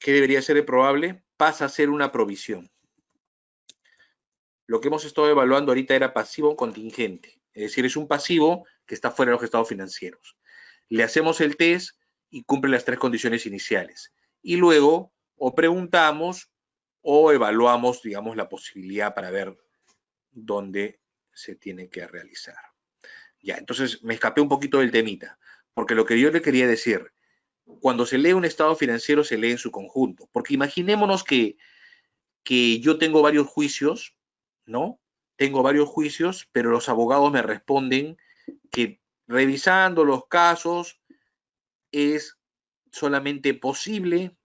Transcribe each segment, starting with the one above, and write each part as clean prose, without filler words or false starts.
¿qué debería ser el probable? Pasa a ser una provisión. Lo que hemos estado evaluando ahorita era pasivo contingente, es decir, es un pasivo que está fuera de los estados financieros. Le hacemos el test y cumple las 3 condiciones iniciales. Y luego o preguntamos o evaluamos, digamos, la posibilidad para ver dónde se tiene que realizar. Ya, entonces me escapé un poquito del temita, porque lo que yo le quería decir, cuando se lee un estado financiero se lee en su conjunto, porque imaginémonos que yo tengo varios juicios, ¿no? Tengo varios juicios, pero los abogados me responden que revisando los casos es solamente posible,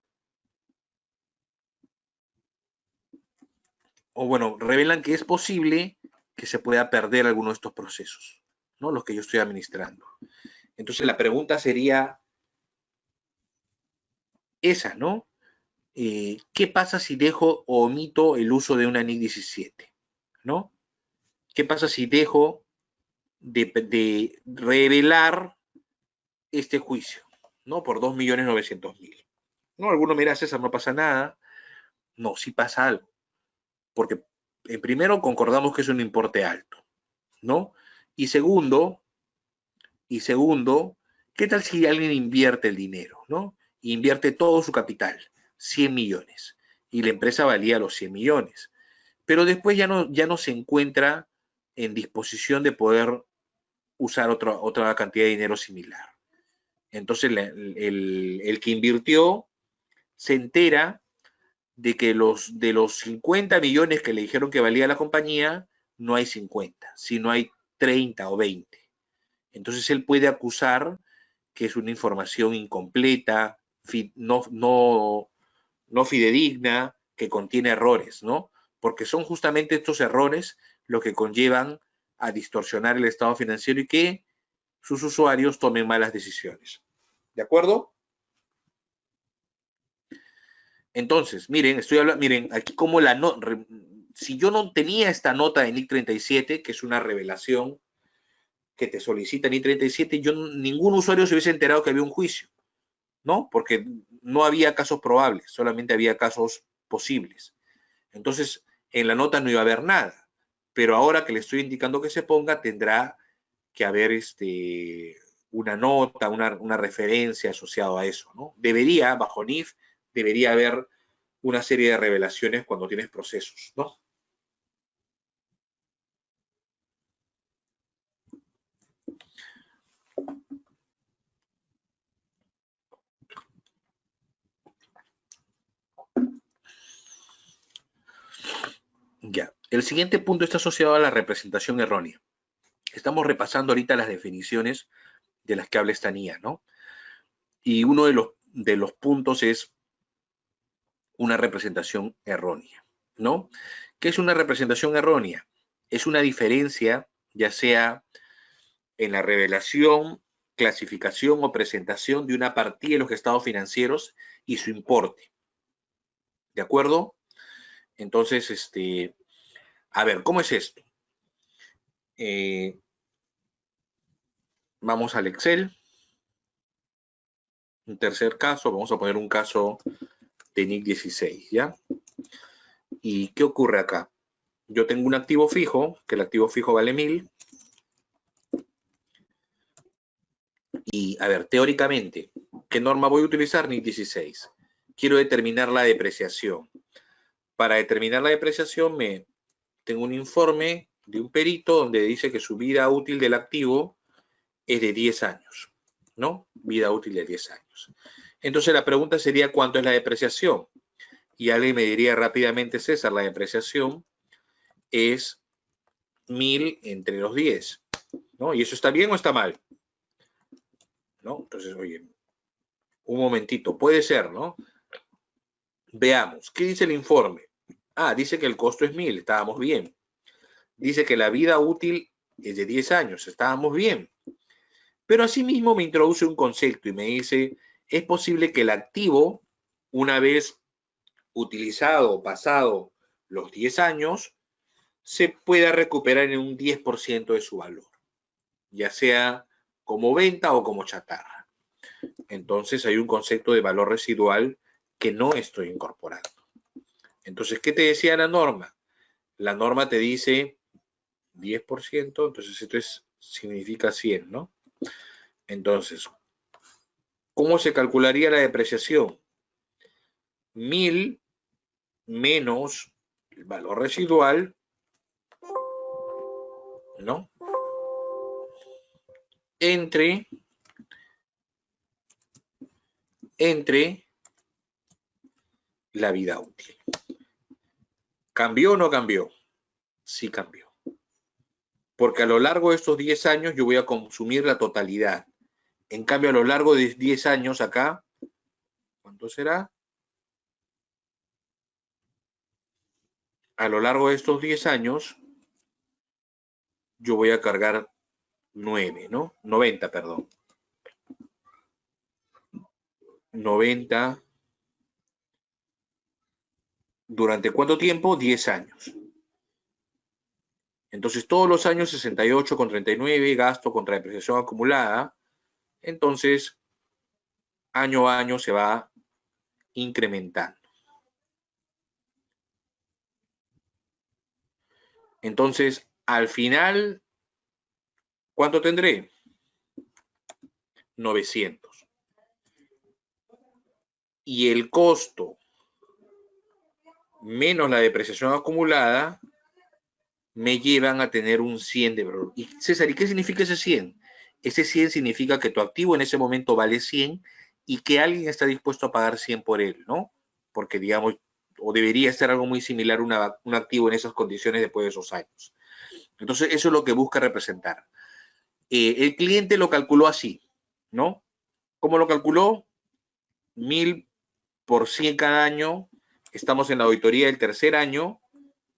o bueno, revelan que es posible que se pueda perder alguno de estos procesos, ¿no? Los que yo estoy administrando. Entonces la pregunta sería esa, ¿no? ¿Qué pasa si dejo o omito el uso de una NIC 17? ¿No? ¿Qué pasa si dejo de revelar este juicio? ¿No? Por 2.900.000. ¿No? Alguno me dirá, César, no pasa nada. No, sí pasa algo. Porque en primero concordamos que es un importe alto, ¿no? Y segundo, ¿qué tal si alguien invierte el dinero, ¿no? Invierte todo su capital, 100 millones, y la empresa valía los 100 millones, pero después ya no se encuentra en disposición de poder usar otra cantidad de dinero similar. Entonces el que invirtió se entera de que de los 50 millones que le dijeron que valía la compañía, no hay 50, sino hay 30 o 20. Entonces él puede acusar que es una información incompleta, no fidedigna, que contiene errores, ¿no? Porque son justamente estos errores los que conllevan a distorsionar el estado financiero y que sus usuarios tomen malas decisiones. ¿De acuerdo? Entonces, miren, miren, aquí como si yo no tenía esta nota de NIC 37, que es una revelación que te solicita NIC 37, ningún usuario se hubiese enterado que había un juicio, ¿no? Porque no había casos probables, solamente había casos posibles. Entonces, en la nota no iba a haber nada, pero ahora que le estoy indicando que se ponga, tendrá que haber una nota, una referencia asociada a eso, ¿no? Debería, bajo NIF, debería haber una serie de revelaciones cuando tienes procesos, ¿no? Ya. El siguiente punto está asociado a la representación errónea. Estamos repasando ahorita las definiciones de las que habla esta NIA, ¿no? Y uno de los puntos es una representación errónea, ¿no? ¿Qué es una representación errónea? Es una diferencia, ya sea en la revelación, clasificación o presentación de una partida de los estados financieros y su importe. ¿De acuerdo? Entonces, a ver, ¿cómo es esto? Vamos al Excel. Un tercer caso, vamos a poner un caso de NIC 16, ¿ya? ¿Y qué ocurre acá? Yo tengo un activo fijo, que el activo fijo vale 1.000. Y, a ver, teóricamente, ¿qué norma voy a utilizar? NIC 16. Quiero determinar la depreciación. Para determinar la depreciación, tengo un informe de un perito donde dice que su vida útil del activo es de 10 años, ¿no? Vida útil de 10 años. Entonces la pregunta sería, ¿cuánto es la depreciación? Y alguien me diría rápidamente, César, la depreciación es 1.000 entre los 10, ¿no? ¿Y eso está bien o está mal? ¿No? Entonces, oye, un momentito, puede ser, ¿no? Veamos, ¿qué dice el informe? Ah, dice que el costo es 1.000, estábamos bien. Dice que la vida útil es de 10 años, estábamos bien. Pero asimismo me introduce un concepto y me dice, es posible que el activo, una vez utilizado o pasado los 10 años, se pueda recuperar en un 10% de su valor, ya sea como venta o como chatarra. Entonces hay un concepto de valor residual que no estoy incorporando. Entonces, ¿qué te decía la norma? La norma te dice 10%, entonces esto significa 100, ¿no? Entonces, ¿cómo se calcularía la depreciación? 1000 menos el valor residual, ¿no? Entre la vida útil. ¿Cambió o no cambió? Sí cambió. Porque a lo largo de estos 10 años yo voy a consumir la totalidad. En cambio, a lo largo de 10 años acá, ¿cuánto será? A lo largo de estos 10 años, yo voy a cargar 9, ¿no? 90, perdón. 90. ¿Durante cuánto tiempo? 10 años. Entonces, todos los años 68,39, gasto contra depreciación acumulada. Entonces, año a año se va incrementando. Entonces, al final, ¿cuánto tendré? 900. Y el costo menos la depreciación acumulada me llevan a tener un 100 de valor. Y César, ¿y qué significa ese 100? Ese 100 significa que tu activo en ese momento vale 100 y que alguien está dispuesto a pagar 100 por él, ¿no? Porque, digamos, o debería ser algo muy similar un activo en esas condiciones después de esos años. Entonces, eso es lo que busca representar. El cliente lo calculó así, ¿no? ¿Cómo lo calculó? 1000 por 100 cada año. Estamos en la auditoría del tercer año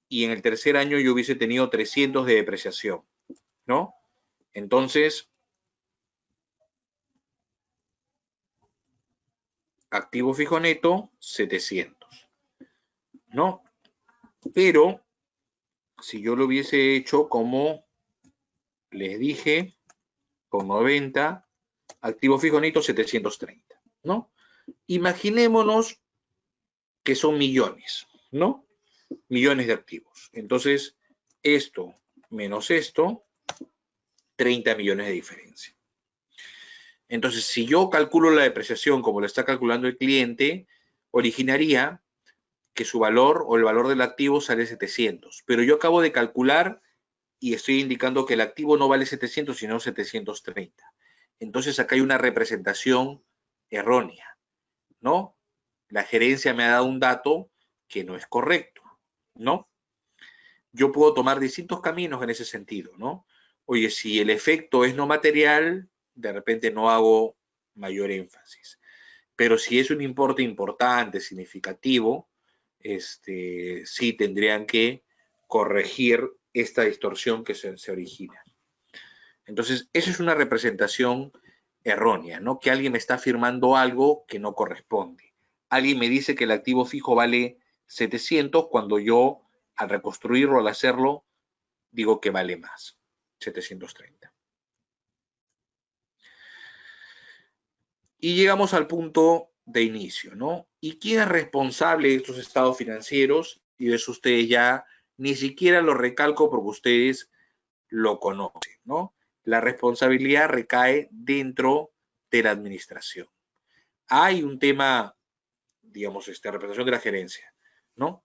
y en el tercer año yo hubiese tenido 300 de depreciación, ¿no? Entonces, activo fijo neto, 700, ¿no? Pero, si yo lo hubiese hecho como les dije, con 90, activo fijo neto, 730, ¿no? Imaginémonos que son millones, ¿no? Millones de activos. Entonces, esto menos esto, 30 millones de diferencia. Entonces, si yo calculo la depreciación como lo está calculando el cliente, originaría que su valor o el valor del activo sale 700. Pero yo acabo de calcular y estoy indicando que el activo no vale 700, sino 730. Entonces, acá hay una representación errónea, ¿no? La gerencia me ha dado un dato que no es correcto, ¿no? Yo puedo tomar distintos caminos en ese sentido, ¿no? Oye, si el efecto es no material, de repente no hago mayor énfasis. Pero si es un importe importante, significativo, sí tendrían que corregir esta distorsión que se origina. Entonces, eso es una representación errónea, ¿no? Que alguien me está afirmando algo que no corresponde. Alguien me dice que el activo fijo vale 700 cuando yo, al reconstruirlo, al hacerlo, digo que vale más, 730. Y llegamos al punto de inicio, ¿no? ¿Y quién es responsable de estos estados financieros? Y eso ustedes ya ni siquiera lo recalco porque ustedes lo conocen, ¿no? La responsabilidad recae dentro de la administración. Hay un tema, digamos, representación de la gerencia, ¿no?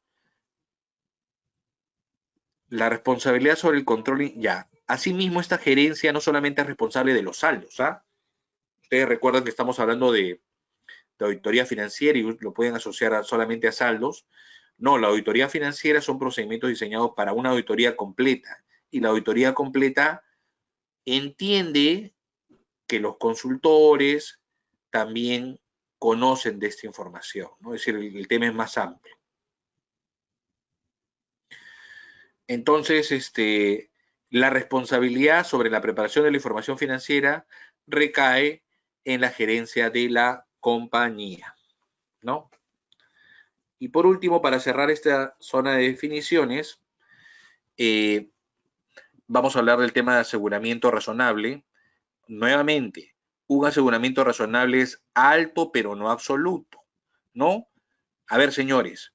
La responsabilidad sobre el control, ya. Asimismo, esta gerencia no solamente es responsable de los saldos, ¿ah? Ustedes recuerdan que estamos hablando de auditoría financiera y lo pueden asociar solamente a saldos. No, la auditoría financiera son procedimientos diseñados para una auditoría completa y la auditoría completa entiende que los consultores también conocen de esta información, ¿no? Es decir, el tema es más amplio. Entonces, la responsabilidad sobre la preparación de la información financiera recae en la gerencia de la compañía, ¿no? Y por último, para cerrar esta zona de definiciones, vamos a hablar del tema de aseguramiento razonable. Nuevamente, un aseguramiento razonable es alto, pero no absoluto, ¿no? A ver, señores,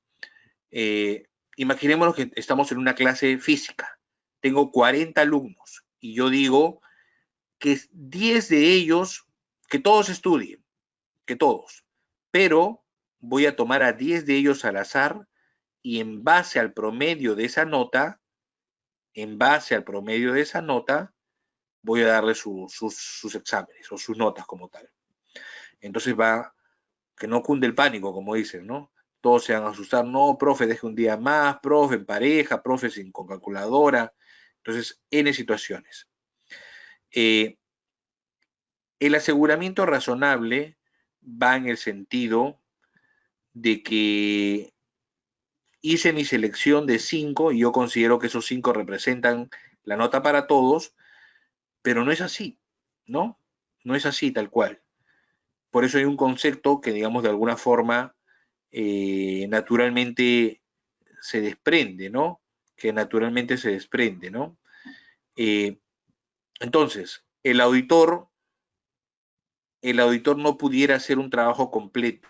imaginémonos que estamos en una clase física. Tengo 40 alumnos y yo digo que 10 de ellos, que todos estudien, que todos, pero voy a tomar a 10 de ellos al azar y en base al promedio de esa nota, voy a darle sus exámenes o sus notas como tal. Entonces que no cunde el pánico, como dicen, ¿no? Todos se van a asustar, no, profe, deje un día más, profe, en pareja, profe, con calculadora. Entonces, N situaciones. El aseguramiento razonable va en el sentido de que hice mi selección de 5 y yo considero que esos 5 representan la nota para todos, pero no es así, ¿no? No es así tal cual. Por eso hay un concepto que, digamos, de alguna forma naturalmente se desprende, ¿no? Que naturalmente se desprende, ¿no? Entonces, el auditor no pudiera hacer un trabajo completo.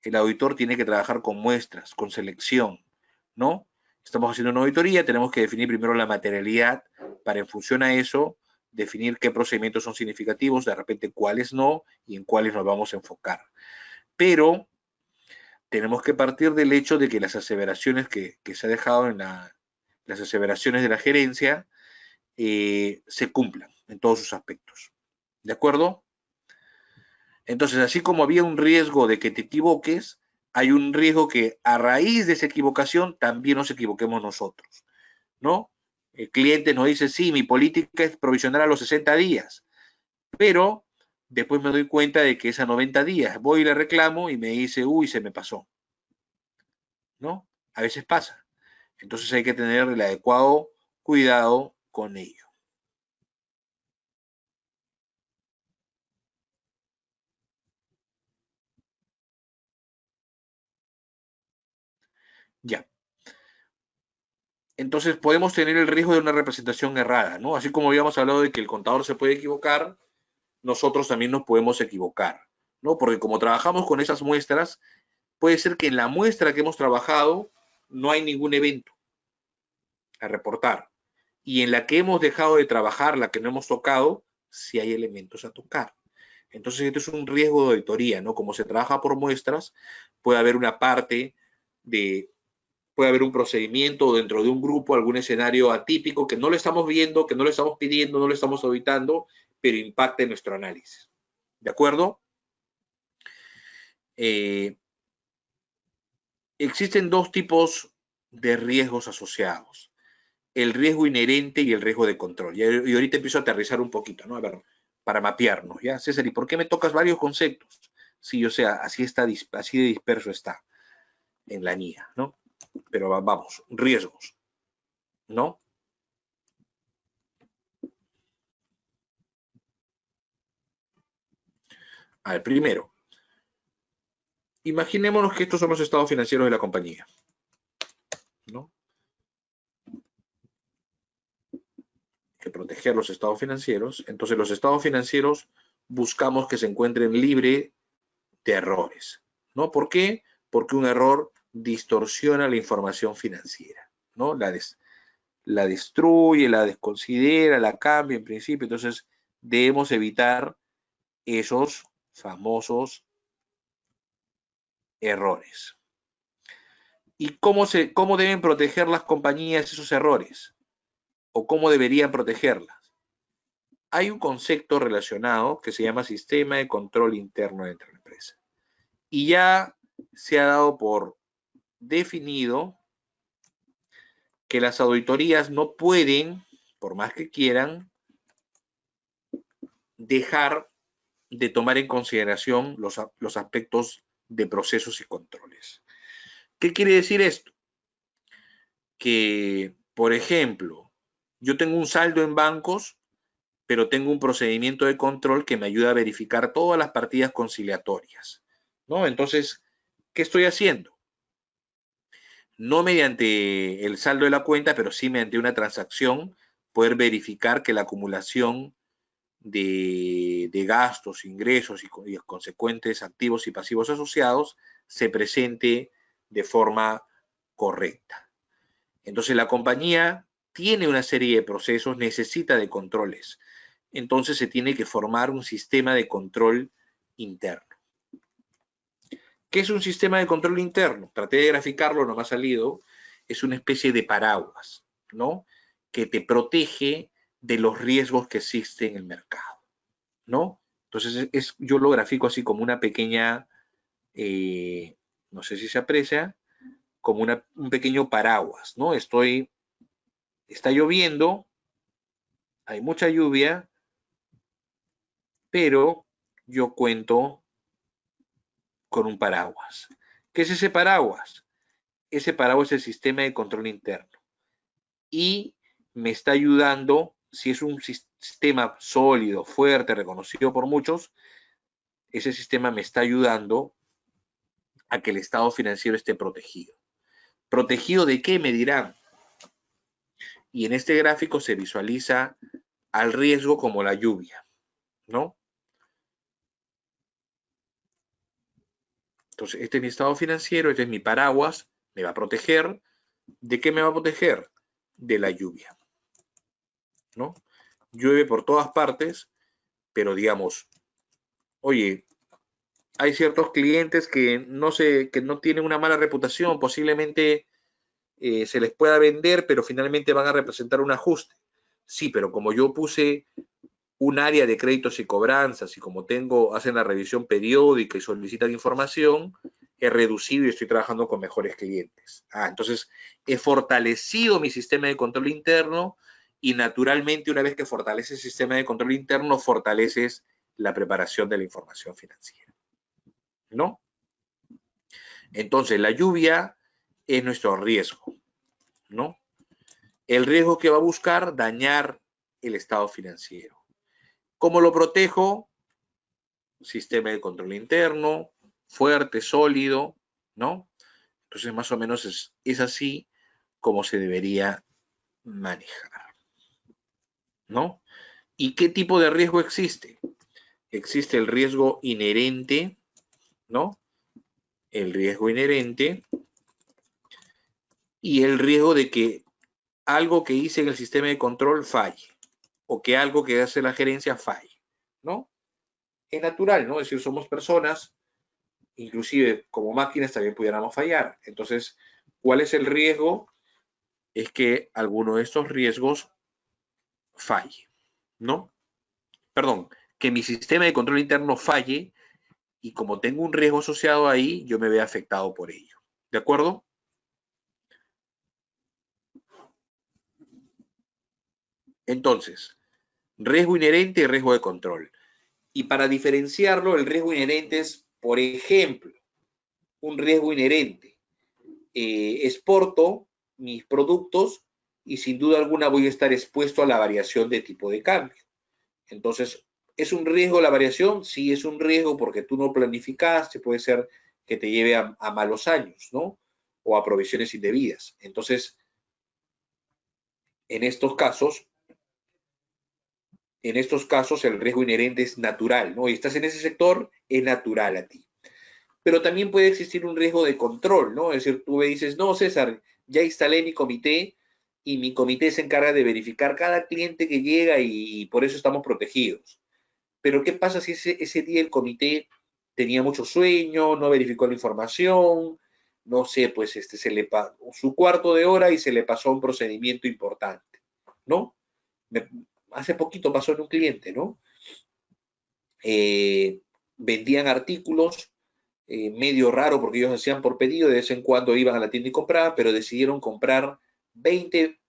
El auditor tiene que trabajar con muestras, con selección, ¿no? Estamos haciendo una auditoría, tenemos que definir primero la materialidad para, en función a eso, definir qué procedimientos son significativos, de repente cuáles no, y en cuáles nos vamos a enfocar. Pero tenemos que partir del hecho de que las aseveraciones que se ha dejado en las aseveraciones de la gerencia se cumplan en todos sus aspectos. ¿De acuerdo? Entonces, así como había un riesgo de que te equivoques, hay un riesgo que a raíz de esa equivocación también nos equivoquemos nosotros, ¿no? El cliente nos dice, sí, mi política es provisionar a los 60 días, pero después me doy cuenta de que es a 90 días. Voy y le reclamo y me dice, uy, se me pasó, ¿no? A veces pasa. Entonces hay que tener el adecuado cuidado con ello. Ya. Entonces podemos tener el riesgo de una representación errada, ¿no? Así como habíamos hablado de que el contador se puede equivocar, nosotros también nos podemos equivocar, ¿no? Porque como trabajamos con esas muestras, puede ser que en la muestra que hemos trabajado no hay ningún evento a reportar. Y en la que hemos dejado de trabajar, la que no hemos tocado, sí hay elementos a tocar. Entonces, esto es un riesgo de auditoría, ¿no? Como se trabaja por muestras, puede haber una parte puede haber un procedimiento dentro de un grupo, algún escenario atípico que no lo estamos viendo, que no lo estamos pidiendo, no lo estamos auditando, pero impacta en nuestro análisis. ¿De acuerdo? Existen dos tipos de riesgos asociados. El riesgo inherente y el riesgo de control. Y ahorita empiezo a aterrizar un poquito, ¿no? A ver, para mapearnos, ¿ya? César, ¿y por qué me tocas varios conceptos? Sí, o sea, así de disperso está en la mía, ¿no? Pero vamos, riesgos, ¿no? A ver, primero, imaginémonos que estos son los estados financieros de la compañía, ¿no? Hay que proteger los estados financieros. Entonces, los estados financieros buscamos que se encuentren libres de errores, ¿no? ¿Por qué? Porque un error distorsiona la información financiera, ¿no? La destruye, la desconsidera, la cambia en principio. Entonces, debemos evitar esos famosos errores. ¿Y cómo deben proteger las compañías esos errores? ¿O cómo deberían protegerlas? Hay un concepto relacionado que se llama sistema de control interno dentro de la empresa. Y ya se ha dado por definido que las auditorías no pueden, por más que quieran, dejar de tomar en consideración los aspectos de procesos y controles. ¿Qué quiere decir esto? Que, por ejemplo, yo tengo un saldo en bancos, pero tengo un procedimiento de control que me ayuda a verificar todas las partidas conciliatorias, ¿no? Entonces, ¿qué estoy haciendo? No mediante el saldo de la cuenta, pero sí mediante una transacción, poder verificar que la acumulación de gastos, ingresos y consecuentes activos y pasivos asociados se presente de forma correcta. Entonces la compañía tiene una serie de procesos, necesita de controles. Entonces se tiene que formar un sistema de control interno. ¿Qué es un sistema de control interno? Traté de graficarlo, no me ha salido. Es una especie de paraguas, ¿no? Que te protege de los riesgos que existen en el mercado, ¿no? Entonces yo lo grafico así como una pequeña, no sé si se aprecia, como un pequeño paraguas, ¿no? Está lloviendo, hay mucha lluvia, pero yo cuento con un paraguas. ¿Qué es ese paraguas? Ese paraguas es el sistema de control interno. Y me está ayudando, si es un sistema sólido, fuerte, reconocido por muchos, ese sistema me está ayudando a que el estado financiero esté protegido. ¿Protegido de qué? Me dirán. Y en este gráfico se visualiza al riesgo como la lluvia, ¿no? Entonces, este es mi estado financiero, este es mi paraguas, me va a proteger. ¿De qué me va a proteger? De la lluvia, ¿no? Llueve por todas partes, pero digamos, oye, hay ciertos clientes que no tienen una mala reputación, posiblemente se les pueda vender, pero finalmente van a representar un ajuste. Sí, pero como yo puse un área de créditos y cobranzas y como hacen la revisión periódica y solicitan información, he reducido y estoy trabajando con mejores clientes. Entonces he fortalecido mi sistema de control interno y naturalmente una vez que fortaleces el sistema de control interno, fortaleces la preparación de la información financiera, ¿no? Entonces la lluvia es nuestro riesgo, ¿no? El riesgo que va a buscar dañar el estado financiero. ¿Cómo lo protejo? Sistema de control interno, fuerte, sólido, ¿no? Entonces, más o menos es así como se debería manejar, ¿no? ¿Y qué tipo de riesgo existe? Existe el riesgo inherente, ¿no? El riesgo inherente y el riesgo de que algo que hice en el sistema de control falle o que algo que hace la gerencia falle, ¿no? Es natural, ¿no? Es decir, somos personas, inclusive como máquinas también pudiéramos fallar. Entonces, ¿cuál es el riesgo? Es que alguno de estos riesgos falle, ¿no? Perdón, que mi sistema de control interno falle y como tengo un riesgo asociado ahí, yo me vea afectado por ello. ¿De acuerdo? Entonces, riesgo inherente y riesgo de control. Y para diferenciarlo, el riesgo inherente es, por ejemplo, un riesgo inherente. Exporto mis productos y sin duda alguna voy a estar expuesto a la variación de tipo de cambio. Entonces, ¿es un riesgo la variación? Sí, es un riesgo porque tú no planificaste, puede ser que te lleve a malos años, ¿no? O a provisiones indebidas. Entonces, en estos casos el riesgo inherente es natural, ¿no? Y estás en ese sector, es natural a ti. Pero también puede existir un riesgo de control, ¿no? Es decir, tú me dices, no, César, ya instalé mi comité y mi comité se encarga de verificar cada cliente que llega y por eso estamos protegidos. Pero ¿qué pasa si ese día el comité tenía mucho sueño, no verificó la información, no sé, pues se le su cuarto de hora y se le pasó un procedimiento importante, ¿no? Hace poquito pasó en un cliente, ¿no? Vendían artículos medio raro porque ellos hacían por pedido, de vez en cuando iban a la tienda y compraban, pero decidieron comprar 20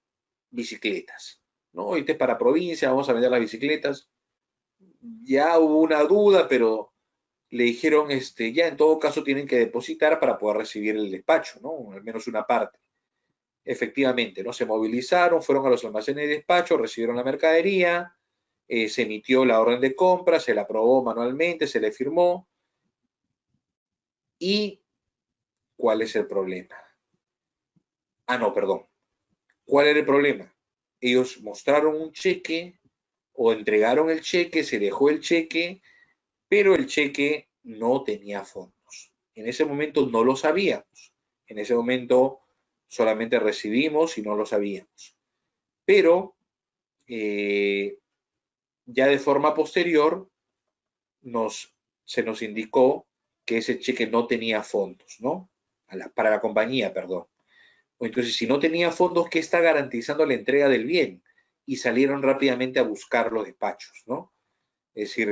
bicicletas, ¿no? Ahorita es para provincia, vamos a vender las bicicletas. Ya hubo una duda, pero le dijeron, ya en todo caso tienen que depositar para poder recibir el despacho, ¿no? Al menos una parte. Efectivamente, ¿no? Se movilizaron, fueron a los almacenes de despacho, recibieron la mercadería, se emitió la orden de compra, se la aprobó manualmente, se le firmó. ¿Y cuál es el problema? No, perdón. ¿Cuál era el problema? Ellos mostraron un cheque o entregaron el cheque, se dejó el cheque, pero el cheque no tenía fondos. En ese momento no lo sabíamos. En ese momento solamente recibimos y no lo sabíamos. Pero ya de forma posterior se nos indicó que ese cheque no tenía fondos, ¿no? Para la compañía, perdón. Entonces, si no tenía fondos, ¿qué está garantizando la entrega del bien? Y salieron rápidamente a buscar los despachos, ¿no? Es decir,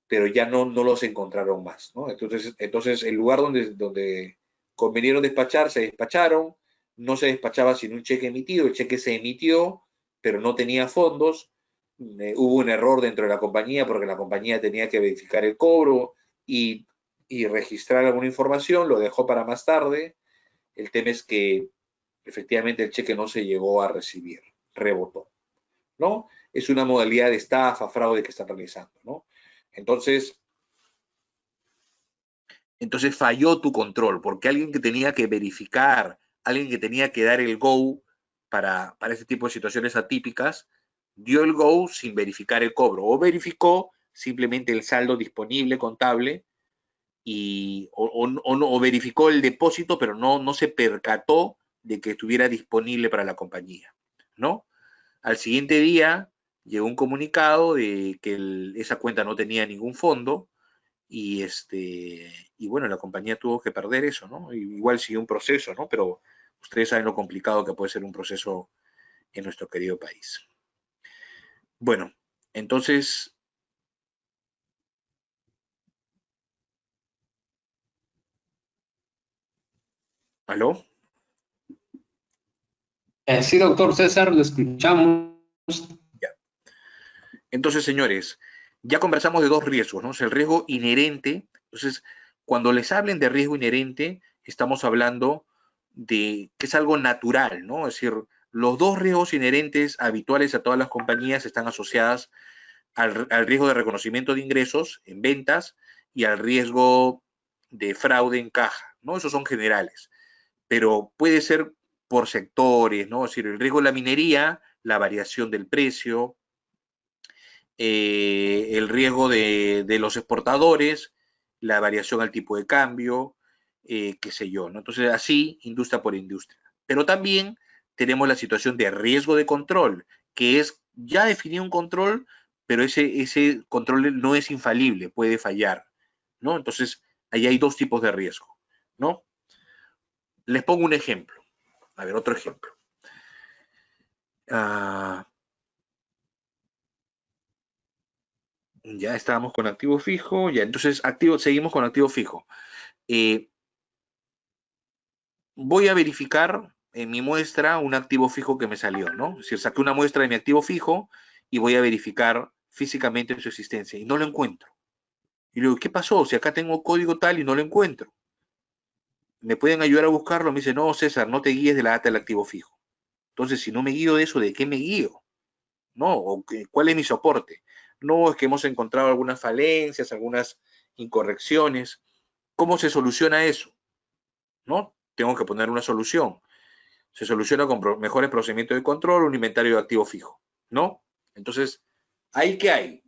pero ya no los encontraron más, ¿no? Entonces el lugar donde convinieron despachar, se despacharon, no se despachaba sin un cheque emitido, el cheque se emitió, pero no tenía fondos, hubo un error dentro de la compañía porque la compañía tenía que verificar el cobro y registrar alguna información, lo dejó para más tarde. El tema es que efectivamente el cheque no se llegó a recibir, rebotó, ¿no? Es una modalidad de estafa, fraude que están realizando, ¿no? Entonces falló tu control, porque alguien que tenía que verificar, alguien que tenía que dar el go para este tipo de situaciones atípicas, dio el go sin verificar el cobro, o verificó simplemente el saldo disponible contable, o verificó el depósito, pero no se percató de que estuviera disponible para la compañía, ¿no? Al siguiente día llegó un comunicado de que esa cuenta no tenía ningún fondo, y bueno, la compañía tuvo que perder eso, ¿no? Igual siguió un proceso, ¿no? Pero ustedes saben lo complicado que puede ser un proceso en nuestro querido país. Bueno, entonces, ¿aló? Sí, doctor César, lo escuchamos. Ya. Entonces, señores, ya conversamos de dos riesgos, ¿no? Es el riesgo inherente. Entonces, cuando les hablen de riesgo inherente, estamos hablando de que es algo natural, ¿no? Es decir, los dos riesgos inherentes habituales a todas las compañías están asociadas al riesgo de reconocimiento de ingresos en ventas y al riesgo de fraude en caja, ¿no? Esos son generales, pero puede ser por sectores, ¿no? Es decir, el riesgo de la minería, la variación del precio, el riesgo de los exportadores, la variación al tipo de cambio, qué sé yo, ¿no? Entonces, así, industria por industria. Pero también tenemos la situación de riesgo de control, que es ya definir un control, pero ese control no es infalible, puede fallar, ¿no? Entonces, ahí hay dos tipos de riesgo, ¿no? Les pongo un ejemplo. A ver, otro ejemplo. Ya estábamos con activo fijo, ya entonces seguimos con activo fijo. Voy a verificar en mi muestra un activo fijo que me salió, ¿no? Es decir, saqué una muestra de mi activo fijo y voy a verificar físicamente su existencia y no lo encuentro. Y luego, ¿qué pasó? Si acá tengo código tal y no lo encuentro. ¿Me pueden ayudar a buscarlo? Me dice, no, César, no te guíes de la data del activo fijo. Entonces, si no me guío de eso, ¿de qué me guío? ¿No? ¿Cuál es mi soporte? No, es que hemos encontrado algunas falencias, algunas incorrecciones. ¿Cómo se soluciona eso? ¿No? Tengo que poner una solución. Se soluciona con mejores procedimientos de control, un inventario de activo fijo, ¿no? Entonces, ¿ahí qué hay?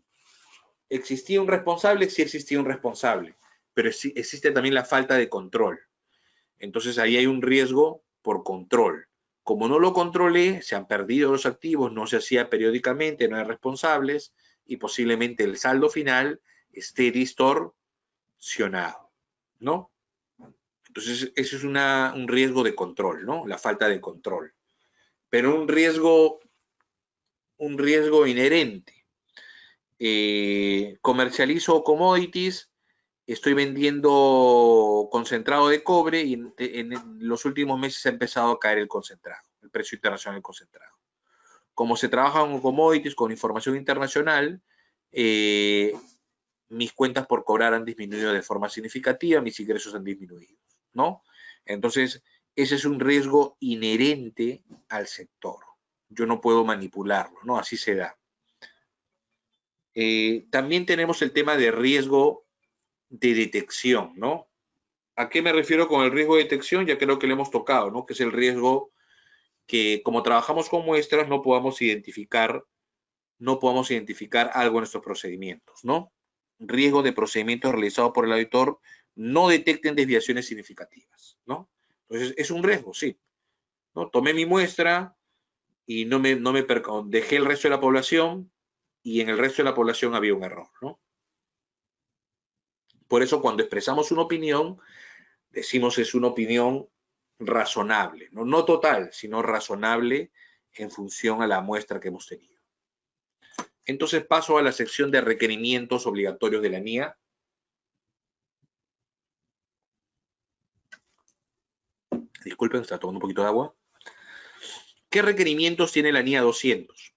¿Existía un responsable? Sí existía un responsable, pero existe también la falta de control. Entonces, ahí hay un riesgo por control. Como no lo controlé, se han perdido los activos, no se hacía periódicamente, no hay responsables y posiblemente el saldo final esté distorsionado, ¿no? Entonces, eso es un riesgo de control, ¿no? La falta de control. Pero un riesgo inherente. Comercializo commodities, estoy vendiendo concentrado de cobre y en los últimos meses ha empezado a caer el concentrado, el precio internacional del concentrado. Como se trabaja con commodities, con información internacional, mis cuentas por cobrar han disminuido de forma significativa, mis ingresos han disminuido, ¿no? Entonces, ese es un riesgo inherente al sector. Yo no puedo manipularlo, ¿no? Así se da. También tenemos el tema de riesgo de detección, ¿no? ¿A qué me refiero con el riesgo de detección? Ya creo que lo hemos tocado, ¿no? Que es el riesgo que, como trabajamos con muestras, no podamos identificar algo en estos procedimientos, ¿no? riesgo de procedimientos realizados por el auditor no detecten desviaciones significativas, ¿no? Entonces, es un riesgo, sí, ¿no? Tomé mi muestra y dejé el resto de la población y en el resto de la población había un error, ¿no? Por eso, cuando expresamos una opinión, decimos es una opinión razonable, ¿no? No total, sino razonable en función a la muestra que hemos tenido. Entonces paso a la sección de requerimientos obligatorios de la NIA. Disculpen, está tomando un poquito de agua. ¿Qué requerimientos tiene la NIA 200?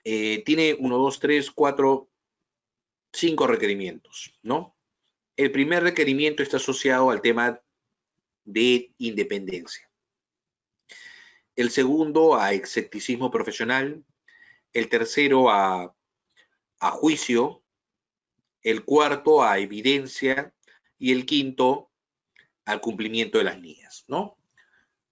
Tiene 1, 2, 3, 4, 5 requerimientos, ¿no? El primer requerimiento está asociado al tema de independencia. El segundo a escepticismo profesional. El tercero a juicio. El cuarto a evidencia. Y el quinto al cumplimiento de las NIAs, ¿no?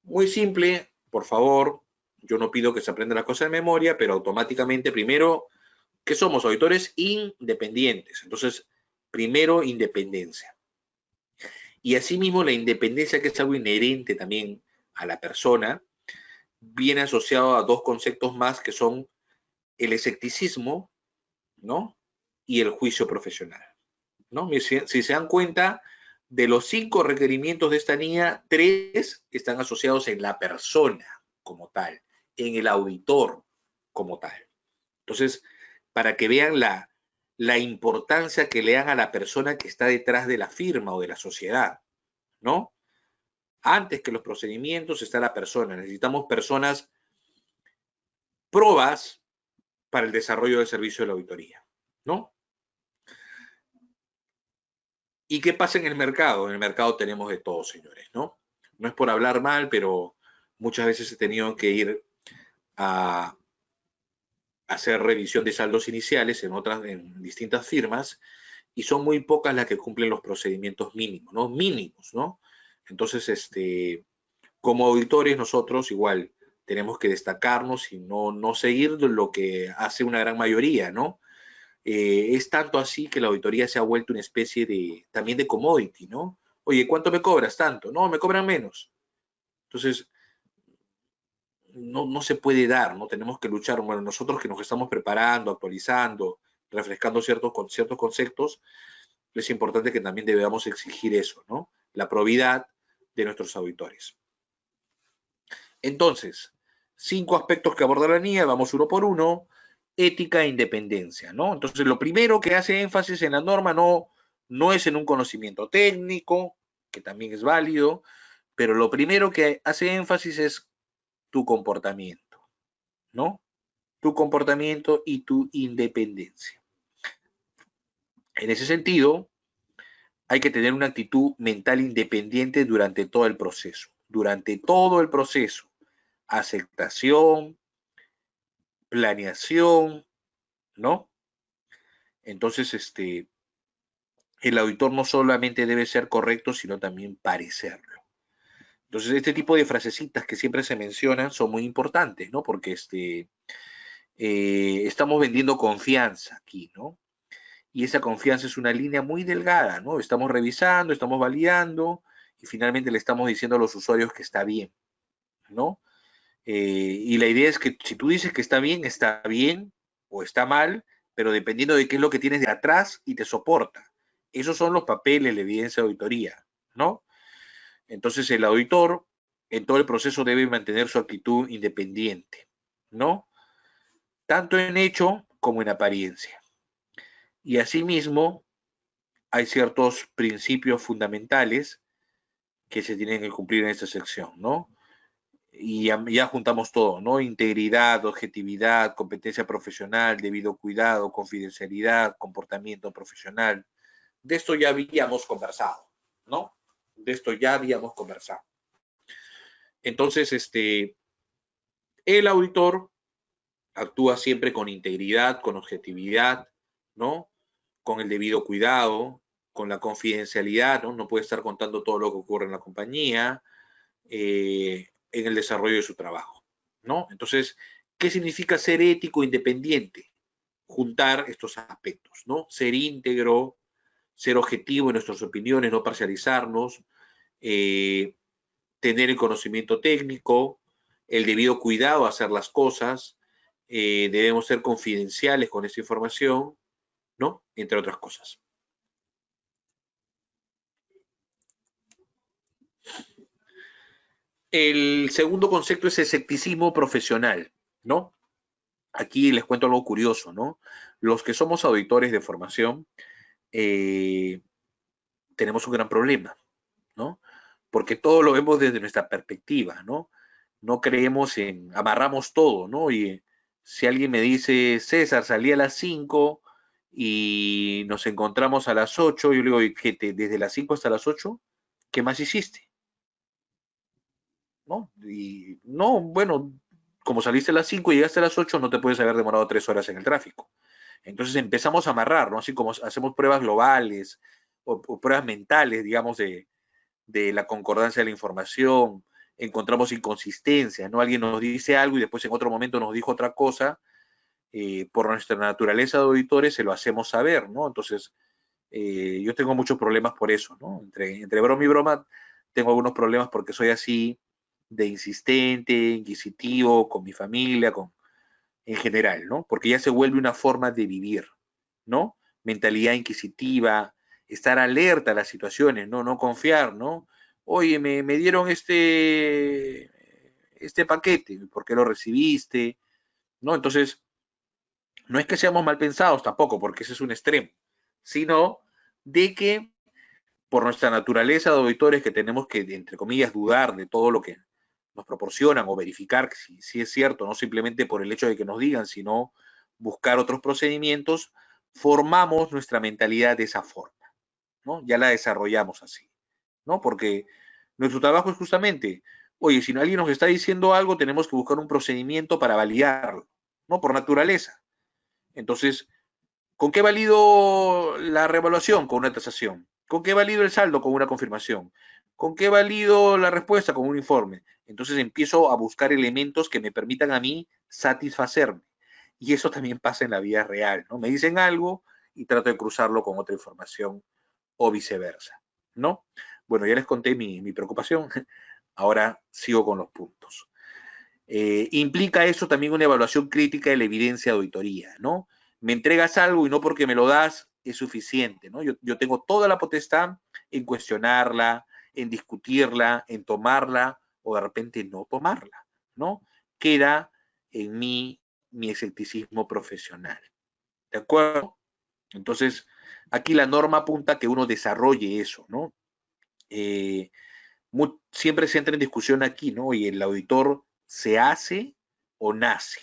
Muy simple, por favor, yo no pido que se aprenda las cosas de memoria, pero automáticamente primero, ¿qué somos? Auditores independientes. Entonces, primero, independencia. Y asimismo, la independencia, que es algo inherente también a la persona, viene asociado a dos conceptos más que son el escepticismo, ¿no? Y el juicio profesional, ¿no? Si se dan cuenta, de los 5 requerimientos de esta NIA, 3 están asociados en la persona como tal, en el auditor como tal. Entonces, para que vean la importancia que le dan a la persona que está detrás de la firma o de la sociedad, ¿no? Antes que los procedimientos está la persona. Necesitamos personas probas para el desarrollo del servicio de la auditoría, ¿no? ¿Y qué pasa en el mercado? En el mercado tenemos de todo, señores, ¿no? No es por hablar mal, pero muchas veces he tenido que ir a hacer revisión de saldos iniciales en distintas firmas, y son muy pocas las que cumplen los procedimientos mínimos, ¿no? Mínimos, ¿no? Entonces, como auditores nosotros igual tenemos que destacarnos y no seguir lo que hace una gran mayoría, ¿no? Es tanto así que la auditoría se ha vuelto una especie también de commodity, ¿no? Oye, ¿cuánto me cobras? Tanto. No, me cobran menos. Entonces, no se puede dar, ¿no? Tenemos que luchar. Bueno, nosotros que nos estamos preparando, actualizando, refrescando ciertos conceptos, es importante que también debamos exigir eso, ¿no? La probidad de nuestros auditores. Entonces, 5 aspectos que aborda la NIA, vamos uno por uno. Ética e independencia, ¿no? Entonces, lo primero que hace énfasis en la norma no es en un conocimiento técnico, que también es válido, pero lo primero que hace énfasis es tu comportamiento, ¿no? Tu comportamiento y tu independencia. En ese sentido, hay que tener una actitud mental independiente durante todo el proceso. Durante todo el proceso. Aceptación, planeación, ¿no? Entonces, el auditor no solamente debe ser correcto, sino también parecerlo. Entonces, este tipo de frasecitas que siempre se mencionan son muy importantes, ¿no? Porque estamos vendiendo confianza aquí, ¿no? Y esa confianza es una línea muy delgada, ¿no? Estamos revisando, estamos validando y finalmente le estamos diciendo a los usuarios que está bien, ¿no? Y la idea es que si tú dices que está bien o está mal, pero dependiendo de qué es lo que tienes de atrás y te soporta. Esos son los papeles, la evidencia de auditoría, ¿no? Entonces el auditor en todo el proceso debe mantener su actitud independiente, ¿no? Tanto en hecho como en apariencia. Y asimismo, hay ciertos principios fundamentales que se tienen que cumplir en esta sección, ¿no? Y ya juntamos todo, ¿no? Integridad, objetividad, competencia profesional, debido cuidado, confidencialidad, comportamiento profesional. De esto ya habíamos conversado, ¿no? De esto ya habíamos conversado. Entonces, el auditor actúa siempre con integridad, con objetividad, ¿no? Con el debido cuidado, con la confidencialidad, ¿no? No puede estar contando todo lo que ocurre en la compañía, en el desarrollo de su trabajo, ¿no? Entonces, ¿qué significa ser ético e independiente? juntar estos aspectos, ¿no? Ser íntegro, ser objetivo en nuestras opiniones, no parcializarnos, tener el conocimiento técnico, el debido cuidado a hacer las cosas, debemos ser confidenciales con esta información, ¿no? Entre otras cosas. El segundo concepto es escepticismo profesional, ¿no? Aquí les cuento algo curioso, ¿no? Los que somos auditores de formación tenemos un gran problema, ¿no? Porque todo lo vemos desde nuestra perspectiva, ¿no? No creemos amarramos todo, ¿no? Y si alguien me dice, César, salí a las 5 y nos encontramos a las 8, yo le digo, desde las 5 hasta las 8, ¿qué más hiciste? ¿No? Y no, bueno, como saliste a las 5 y llegaste a las 8, no te puedes haber demorado 3 horas en el tráfico. Entonces empezamos a amarrar, ¿no? Así como hacemos pruebas globales o pruebas mentales, digamos, de la concordancia de la información, encontramos inconsistencias, ¿no? Alguien nos dice algo y después en otro momento nos dijo otra cosa, por nuestra naturaleza de auditores se lo hacemos saber, ¿no? Entonces, yo tengo muchos problemas por eso, ¿no? Entre broma y broma tengo algunos problemas porque soy así de insistente, inquisitivo, con mi familia, en general, ¿no? Porque ya se vuelve una forma de vivir, ¿no? Mentalidad inquisitiva, estar alerta a las situaciones, ¿no? No confiar, ¿no? Oye, me dieron este paquete, ¿por qué lo recibiste? ¿No? Entonces, no es que seamos mal pensados tampoco, porque ese es un extremo, sino de que por nuestra naturaleza de auditores que tenemos que, entre comillas, dudar de todo lo que nos proporcionan o verificar si es cierto, no simplemente por el hecho de que nos digan, sino buscar otros procedimientos, formamos nuestra mentalidad de esa forma, ¿no? Ya la desarrollamos así, ¿no? Porque nuestro trabajo es justamente, oye, si alguien nos está diciendo algo, tenemos que buscar un procedimiento para validarlo, ¿no? Por naturaleza. Entonces, ¿con qué valido la revaluación? Con una tasación. ¿Con qué valido el saldo? Con una confirmación. ¿Con qué valido la respuesta? Con un informe. Entonces empiezo a buscar elementos que me permitan a mí satisfacerme. Y eso también pasa en la vida real, ¿no? Me dicen algo y trato de cruzarlo con otra información o viceversa, ¿no? Bueno, ya les conté mi preocupación. Ahora sigo con los puntos. Implica eso también una evaluación crítica de la evidencia de auditoría, ¿no? Me entregas algo y no porque me lo das es suficiente, ¿no? Yo tengo toda la potestad en cuestionarla, en discutirla, en tomarla o de repente no tomarla, ¿no? Queda en mí mi escepticismo profesional, ¿de acuerdo? Entonces, aquí la norma apunta a que uno desarrolle eso, ¿no? Siempre se entra en discusión aquí, ¿no? Y el auditor se hace o nace.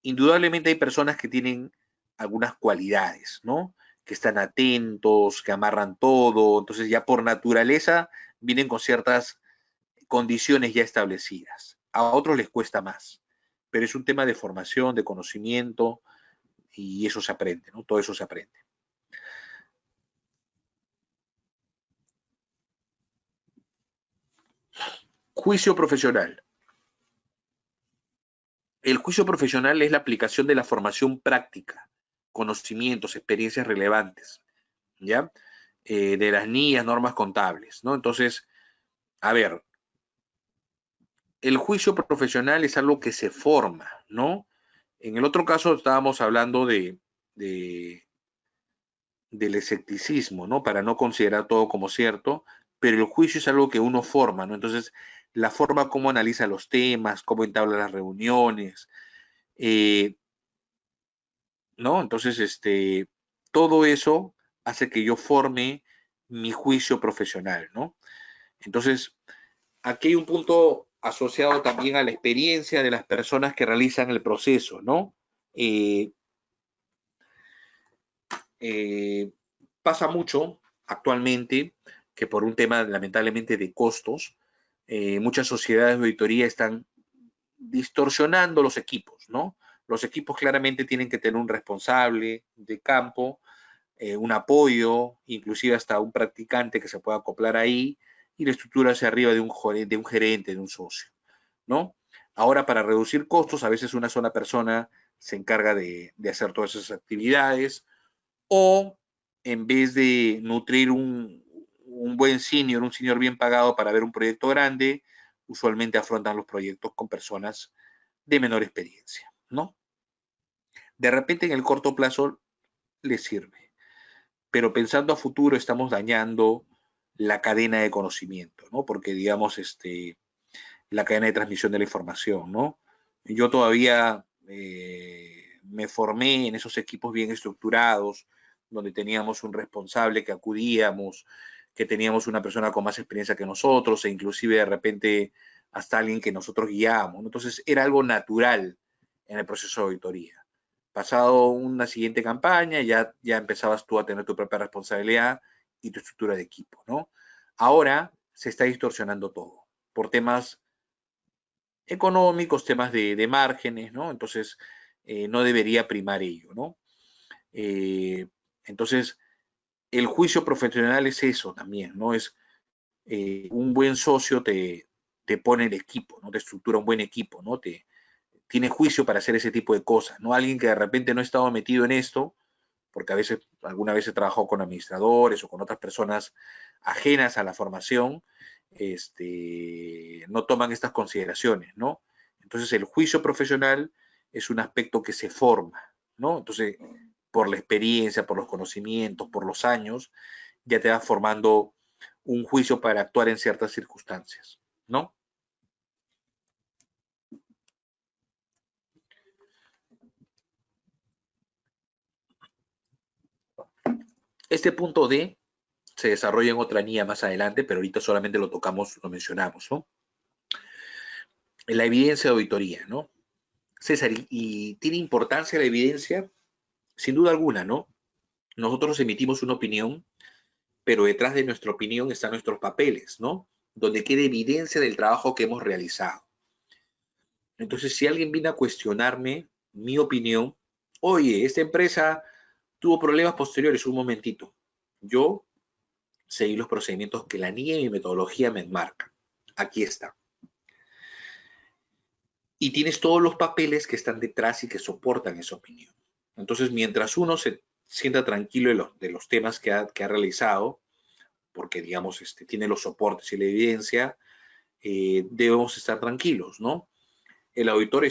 Indudablemente hay personas que tienen algunas cualidades, ¿no? Que están atentos, que amarran todo, entonces ya por naturaleza vienen con ciertas condiciones ya establecidas. A otros les cuesta más, pero es un tema de formación, de conocimiento y eso se aprende, ¿no? Todo eso se aprende. Juicio profesional. El juicio profesional es la aplicación de la formación práctica, conocimientos, experiencias relevantes, ¿ya? De las NIAs, normas contables, ¿no? Entonces, a ver, el juicio profesional es algo que se forma, ¿no? En el otro caso estábamos hablando del escepticismo, ¿no? Para no considerar todo como cierto, pero el juicio es algo que uno forma, ¿no? Entonces, la forma como analiza los temas, cómo entabla las reuniones, ¿no? Entonces, todo eso hace que yo forme mi juicio profesional, ¿no? Entonces, aquí hay un punto asociado también a la experiencia de las personas que realizan el proceso, ¿no? Pasa mucho actualmente que por un tema lamentablemente de costos, muchas sociedades de auditoría están distorsionando los equipos, ¿no? Los equipos claramente tienen que tener un responsable de campo, un apoyo, inclusive hasta un practicante que se pueda acoplar ahí, y la estructura hacia arriba de un gerente, de un socio, ¿no? Ahora, para reducir costos, a veces una sola persona se encarga de hacer todas esas actividades, o en vez de nutrir un buen senior, un senior bien pagado para ver un proyecto grande, usualmente afrontan los proyectos con personas de menor experiencia, ¿no? De repente en el corto plazo les sirve, pero pensando a futuro estamos dañando la cadena de conocimiento, ¿no? Porque digamos, la cadena de transmisión de la información, ¿no? Yo todavía me formé en esos equipos bien estructurados, donde teníamos un responsable que acudíamos, que teníamos una persona con más experiencia que nosotros, e inclusive de repente hasta alguien que nosotros guiábamos, ¿no? Entonces era algo natural en el proceso de auditoría. Pasado una siguiente campaña, ya empezabas tú a tener tu propia responsabilidad y tu estructura de equipo, ¿no? Ahora se está distorsionando todo por temas económicos, temas de márgenes, ¿no? Entonces, no debería primar ello, ¿no? Entonces, el juicio profesional es eso también, ¿no? Es un buen socio te pone el equipo, ¿no? Te estructura un buen equipo, ¿no? Tiene juicio para hacer ese tipo de cosas, ¿no? Alguien que de repente no ha estado metido en esto, porque a veces, alguna vez he trabajado con administradores o con otras personas ajenas a la formación, no toman estas consideraciones, ¿no? Entonces el juicio profesional es un aspecto que se forma, ¿no? Entonces, por la experiencia, por los conocimientos, por los años, ya te vas formando un juicio para actuar en ciertas circunstancias, ¿no? Este punto D se desarrolla en otra NIA más adelante, pero ahorita solamente lo tocamos, lo mencionamos, ¿no? La evidencia de auditoría, ¿no? César, ¿y tiene importancia la evidencia? Sin duda alguna, ¿no? Nosotros emitimos una opinión, pero detrás de nuestra opinión están nuestros papeles, ¿no? Donde queda evidencia del trabajo que hemos realizado. Entonces, si alguien viene a cuestionarme mi opinión, oye, esta empresa tuvo problemas posteriores, un momentito. Yo seguí los procedimientos que la NIA y mi metodología me enmarcan. Aquí está. Y tienes todos los papeles que están detrás y que soportan esa opinión. Entonces, mientras uno se sienta tranquilo de los temas que ha realizado, porque, digamos, tiene los soportes y la evidencia, debemos estar tranquilos, ¿no? El auditor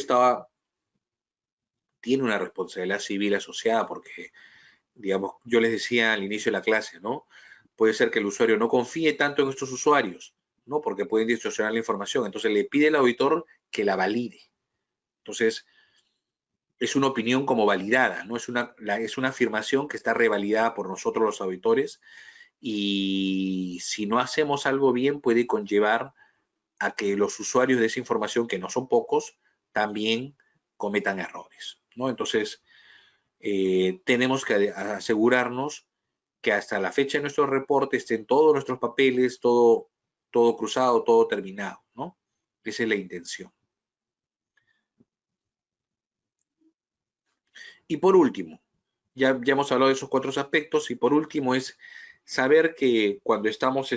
tiene una responsabilidad civil asociada porque, digamos, yo les decía al inicio de la clase, ¿no? Puede ser que el usuario no confíe tanto en estos usuarios, ¿no? Porque pueden distorsionar la información. Entonces le pide al auditor que la valide. Entonces, es una opinión como validada, ¿no? Es una afirmación que está revalidada por nosotros los auditores, y si no hacemos algo bien puede conllevar a que los usuarios de esa información, que no son pocos, también cometan errores, ¿no? Entonces, tenemos que asegurarnos que hasta la fecha de nuestro reporte estén todos nuestros papeles, todo cruzado, todo terminado, ¿no? Esa es la intención. Y por último, ya hemos hablado de esos 4 aspectos, y por último es saber que cuando estamos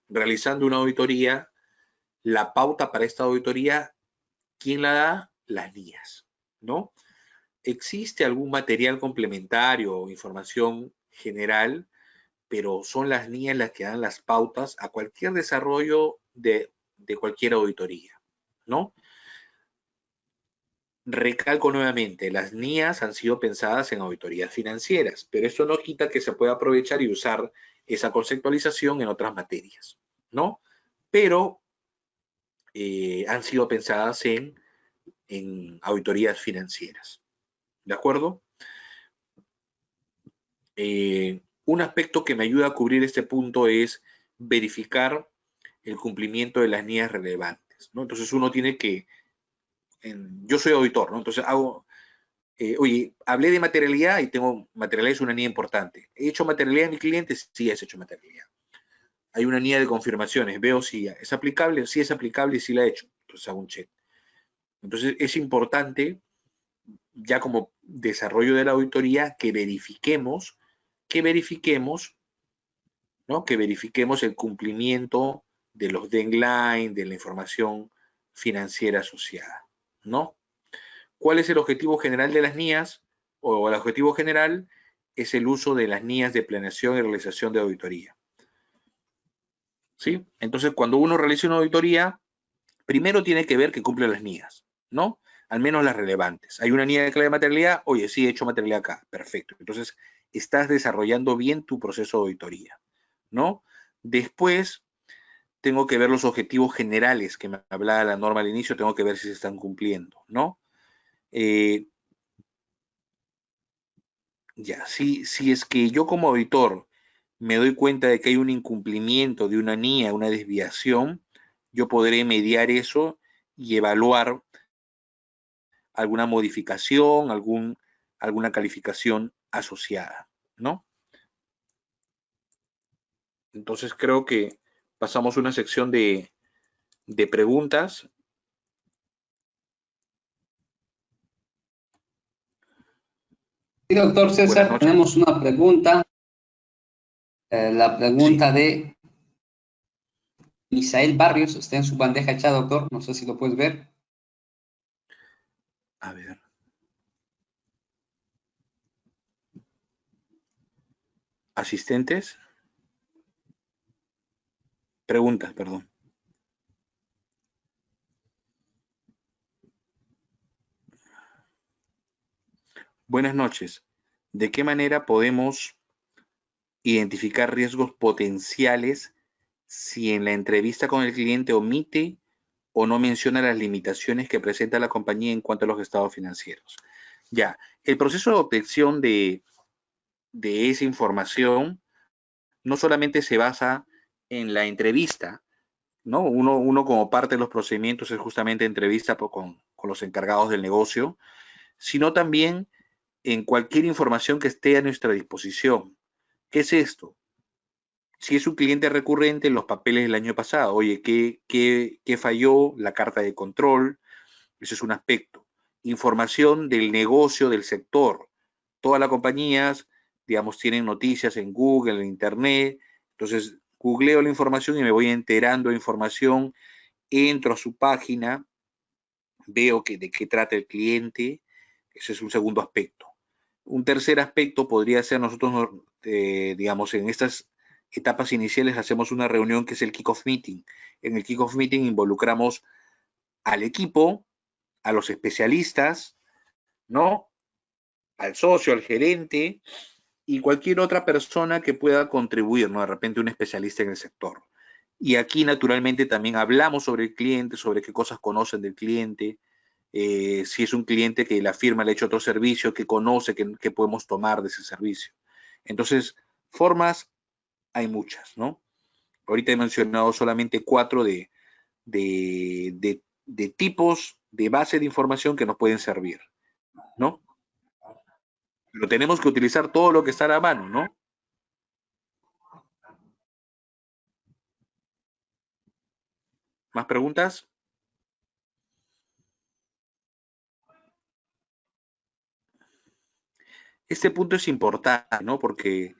realizando una auditoría, la pauta para esta auditoría, ¿quién la da? Las NIAs, ¿no? Existe algún material complementario o información general, pero son las NIAs las que dan las pautas a cualquier desarrollo de cualquier auditoría, ¿no? Recalco nuevamente, las NIAs han sido pensadas en auditorías financieras, pero esto no quita que se pueda aprovechar y usar esa conceptualización en otras materias, ¿no? Pero han sido pensadas en auditorías financieras, ¿de acuerdo? Un aspecto que me ayuda a cubrir este punto es verificar el cumplimiento de las NIAs relevantes, ¿no? Entonces uno tiene que, yo soy auditor, ¿no? Entonces hago, oye, hablé de materialidad y tengo, materialidad es una NIA importante. ¿He hecho materialidad en mi cliente? Sí, has hecho materialidad. Hay una NIA de confirmaciones, veo si es aplicable, sí es aplicable y sí la he hecho, entonces hago un check. Entonces es importante, ya como desarrollo de la auditoría, que verifiquemos, ¿no? Que verifiquemos el cumplimiento de los deadlines, de la información financiera asociada, ¿no? ¿Cuál es el objetivo general de las NIAs? O el objetivo general es el uso de las NIAs de planeación y realización de auditoría. ¿Sí? Entonces, cuando uno realiza una auditoría, primero tiene que ver que cumple las NIAs, ¿no? Al menos las relevantes. Hay una NIA de clave de materialidad, oye, sí, he hecho materialidad acá, perfecto. Entonces, estás desarrollando bien tu proceso de auditoría, ¿no? Después, tengo que ver los objetivos generales que me hablaba la norma al inicio, tengo que ver si se están cumpliendo, ¿no? Ya, si es que yo como auditor me doy cuenta de que hay un incumplimiento de una NIA, una desviación, yo podré mediar eso y evaluar alguna modificación, alguna calificación asociada, ¿no? Entonces creo que pasamos a una sección de preguntas. Sí, doctor Buenas César, noches. tenemos una pregunta. La pregunta Sí, de Misael Barrios está en su bandeja de chat, doctor. No sé si lo puedes ver. a ver. Asistentes. Preguntas, perdón. Buenas noches. ¿De qué manera podemos identificar riesgos potenciales si en la entrevista con el cliente omite o no menciona las limitaciones que presenta la compañía en cuanto a los estados financieros? Ya, el proceso de obtención de esa información no solamente se basa en la entrevista, ¿no? Uno como parte de los procedimientos es justamente entrevista con los encargados del negocio, sino también en cualquier información que esté a nuestra disposición. ¿Qué es esto? Si es un cliente recurrente, los papeles del año pasado, oye, ¿qué falló? La carta de control, ese es un aspecto. Información del negocio, del sector. Todas las compañías, digamos, tienen noticias en Google, en Internet. Entonces, googleo la información y me voy enterando de información, entro a su página, veo de qué trata el cliente. Ese es un segundo aspecto. Un tercer aspecto podría ser nosotros, digamos, en estas etapas iniciales hacemos una reunión que es el kick-off meeting. En el kick-off meeting involucramos al equipo, a los especialistas, ¿no? Al socio, al gerente y cualquier otra persona que pueda contribuir, ¿no? De repente un especialista en el sector. Y aquí naturalmente también hablamos sobre el cliente, sobre qué cosas conocen del cliente, si es un cliente que la firma le ha hecho otro servicio, que conoce, que podemos tomar de ese servicio. Entonces, formas hay muchas, ¿no? Ahorita he mencionado solamente 4 de tipos de base de información que nos pueden servir, ¿no? Pero tenemos que utilizar todo lo que está a la mano, ¿no? ¿Más preguntas? Este punto es importante, ¿no? Porque,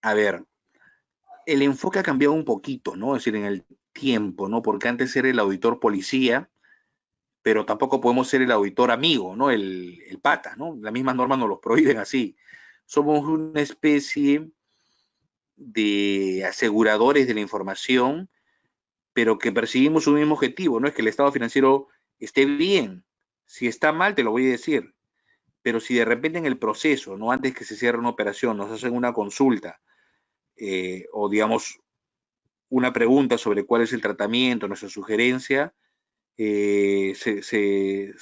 a ver, el enfoque ha cambiado un poquito, ¿no? Es decir, en el tiempo, ¿no? Porque antes era el auditor policía, pero tampoco podemos ser el auditor amigo, ¿no? El pata, ¿no? Las mismas normas nos los prohíben así. Somos una especie de aseguradores de la información, pero que perseguimos un mismo objetivo, ¿no? Es que el estado financiero esté bien. Si está mal, te lo voy a decir. Pero si de repente en el proceso, ¿no? Antes que se cierre una operación, nos hacen una consulta o digamos una pregunta sobre cuál es el tratamiento, nuestra sugerencia, se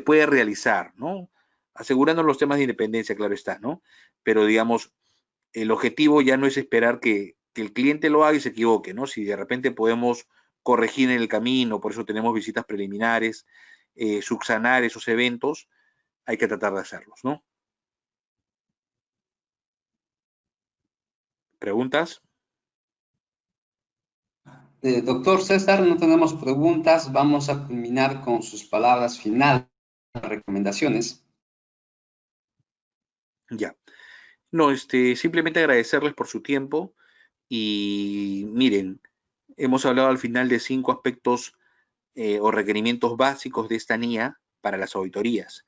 puede realizar, ¿no? Asegurando los temas de independencia, claro está, ¿no? Pero digamos, el objetivo ya no es esperar que el cliente lo haga y se equivoque, ¿no? Si de repente podemos corregir en el camino, por eso tenemos visitas preliminares, subsanar esos eventos, hay que tratar de hacerlos, ¿no? ¿Preguntas? Doctor César, no tenemos preguntas. Vamos a culminar con sus palabras finales, recomendaciones. Ya. No, simplemente agradecerles por su tiempo y miren, hemos hablado al final de 5 aspectos o requerimientos básicos de esta NIA para las auditorías.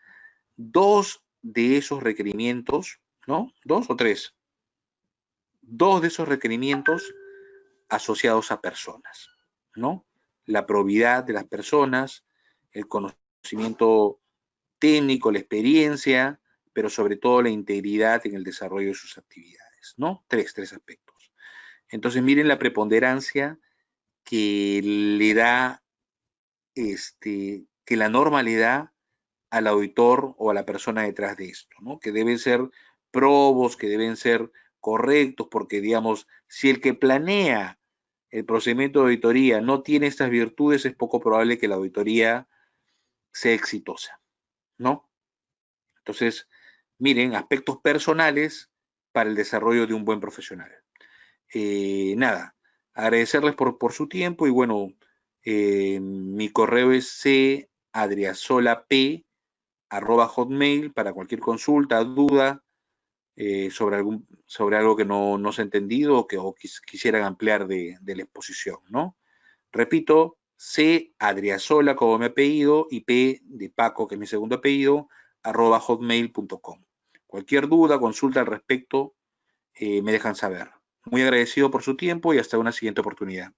2 de esos requerimientos, ¿no? 2 o 3. 2 de esos requerimientos asociados a personas, ¿no? La probidad de las personas, el conocimiento técnico, la experiencia, pero sobre todo la integridad en el desarrollo de sus actividades, ¿no? Tres aspectos. Entonces, miren la preponderancia que le da, que la norma le da al auditor o a la persona detrás de esto, ¿no? Que deben ser probos, que deben ser correctos, porque, digamos, si el que planea el procedimiento de auditoría no tiene estas virtudes, es poco probable que la auditoría sea exitosa, ¿no? Entonces, miren, aspectos personales para el desarrollo de un buen profesional. Nada, agradecerles por su tiempo y bueno, mi correo es cadriasolap@hotmail para cualquier consulta, duda sobre algo que no se ha entendido o que quisieran ampliar de la exposición, ¿no? Repito, cadriasola como mi apellido y p de Paco, que es mi segundo apellido, @hotmail.com. Cualquier duda, consulta al respecto, me dejan saber. Muy agradecido por su tiempo y hasta una siguiente oportunidad.